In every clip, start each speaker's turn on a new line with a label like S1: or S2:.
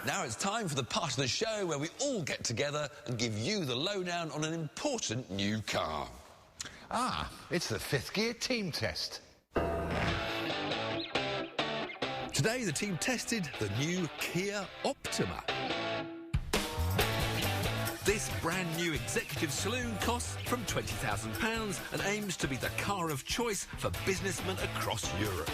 S1: Now it's time for the part of the show where we all get together and give you the lowdown on an important new car.
S2: Ah, it's the fifth gear team test.
S1: Today the team tested the new Kia Optima. This brand new executive saloon costs from £20,000 and aims to be the car of choice for businessmen across Europe.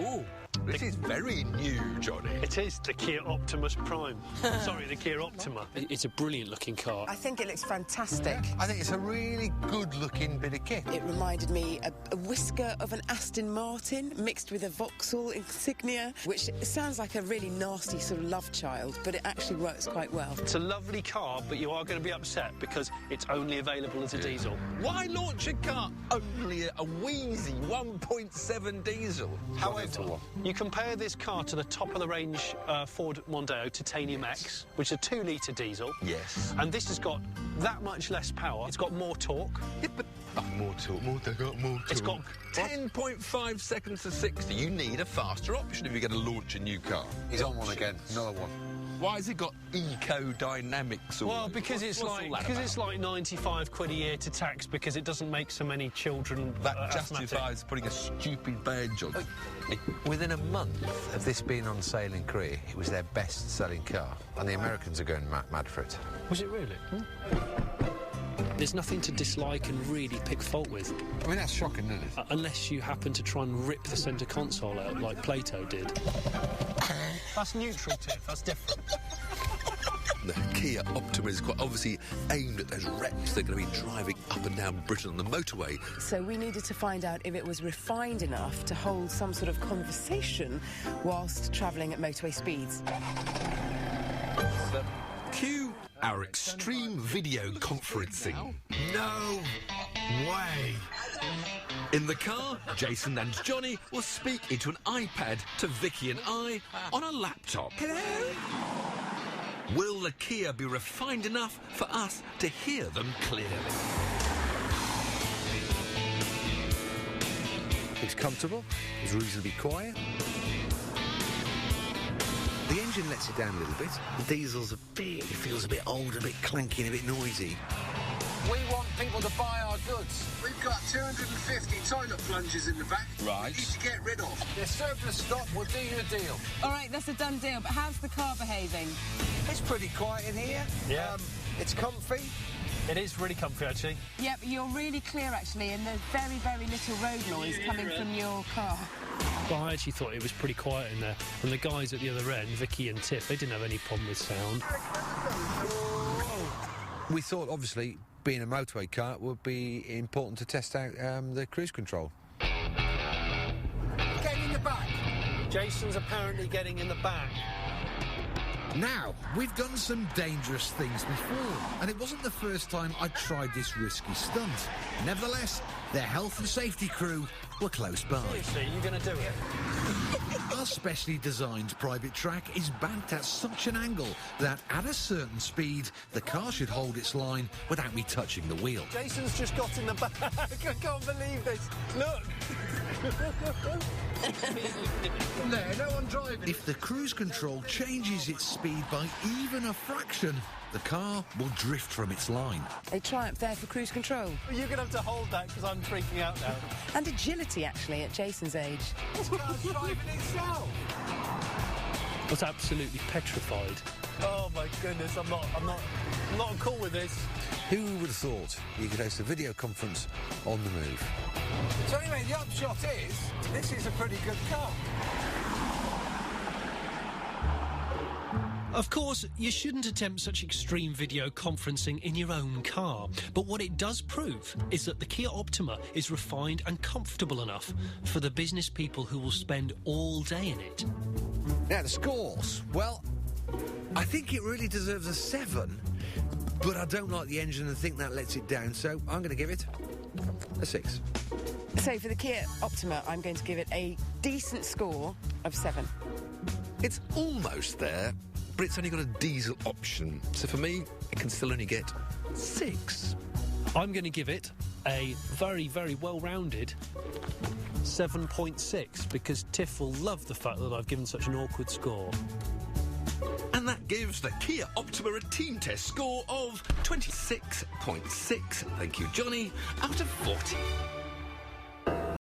S1: Ooh, this is very new, Johnny.
S3: It is the Kia Optimus Prime. Sorry, the Kia Optima. It's a brilliant looking car.
S4: I think it looks fantastic.
S2: I think it's a really good-looking bit of kit.
S4: It reminded me a whisker of an Aston Martin mixed with a Vauxhall Insignia, which sounds like a really nasty sort of love child, but it actually works quite well.
S3: It's a lovely car, but you are going to be upset because it's only available as a diesel.
S1: Why launch a car only a wheezy 1.7 diesel?
S3: However, you compare this car to the top-of-the-range Ford Mondeo Titanium X, which is a 2-litre diesel.
S1: Yes.
S3: And this has got that much less power. It's got more torque.
S1: Yeah, but
S2: More torque.
S3: It's got
S1: 10.5 seconds to 60. You need a faster option if you're going to launch a new car.
S2: He's on one again, another one.
S1: Why has it got eco-dynamics?
S3: Well, because it's like 95 quid a year to tax because it doesn't make so many children
S1: That
S3: asthmatic.
S1: justifies putting a stupid badge on.
S2: Within a month of this being on sale in Korea, it was their best-selling car, and the Americans are going mad for it.
S3: Was it really? There's nothing to dislike and really pick fault with.
S2: I mean, that's shocking, isn't it?
S3: Unless you happen to try and rip the centre console out like Plato did. That's neutral, Tiff. That's different.
S1: The Kia Optima is quite obviously aimed at those reps that are going to be driving up and down Britain on the motorway.
S4: So we needed to find out if it was refined enough to hold some sort of conversation whilst travelling at motorway speeds.
S1: Cue our extreme video conferencing.
S2: No way!
S1: In the car, Jason and Johnny will speak into an iPad to Vicky and I on a laptop. Hello? Will the Kia be refined enough for us to hear them clearly?
S2: It's comfortable, it's reasonably quiet. The engine lets it down a little bit. The diesel's it feels a bit old, a bit clanky and a bit noisy. We want people to buy our goods.
S5: We've got 250 toilet plungers in the back.
S1: Right.
S5: You need to get rid of.
S2: They're surplus stock, we'll do you a deal.
S6: All right, that's a done deal, but how's the car behaving?
S2: It's pretty quiet in here.
S3: Yeah.
S2: It's comfy.
S3: It is really comfy, actually.
S6: Yep, you're really clear, actually, and there's very, very little road noise coming from your car.
S3: Well, I actually thought it was pretty quiet in there. And the guys at the other end, Vicky and Tiff, they didn't have any problem with sound.
S2: We thought, obviously, being a motorway car, it would be important to test out the cruise control. Get in the back!
S3: Jason's apparently getting in the back.
S7: Now, we've done some dangerous things before, and it wasn't the first time I tried this risky stunt. Nevertheless, their health and safety crew were close by.
S3: Seriously, you're going to do it?
S7: Our specially designed private track is banked at such an angle that at a certain speed, the car should hold its line without me touching the wheel.
S3: Jason's just got in the back. I can't believe this. Look!
S7: There, no one driving. If the cruise control changes its speed by even a fraction, the car will drift from its line.
S4: A triumph there for cruise control.
S3: You're going to have to hold that because I'm freaking out now.
S4: And agility, actually, at Jason's age.
S3: This car's driving itself. I was absolutely petrified. Oh my goodness, I'm not cool with this.
S2: Who would have thought you could host a video conference on the move?
S7: So anyway, the upshot is, this is a pretty good car.
S8: Of course, you shouldn't attempt such extreme video conferencing in your own car, but what it does prove is that the Kia Optima is refined and comfortable enough for the business people who will spend all day in it.
S2: Now, the scores. Well, I think it really deserves a 7, but I don't like the engine and think that lets it down, so I'm going to give it a 6.
S4: So for the Kia Optima, I'm going to give it a decent score of 7.
S1: It's almost there, but it's only got a diesel option. So for me, it can still only get 6.
S8: I'm going to give it a very, very well-rounded 7.6, because Tiff will love the fact that I've given such an awkward score.
S1: And that gives the Kia Optima a team test score of 26.6. Thank you, Johnny, out of 40.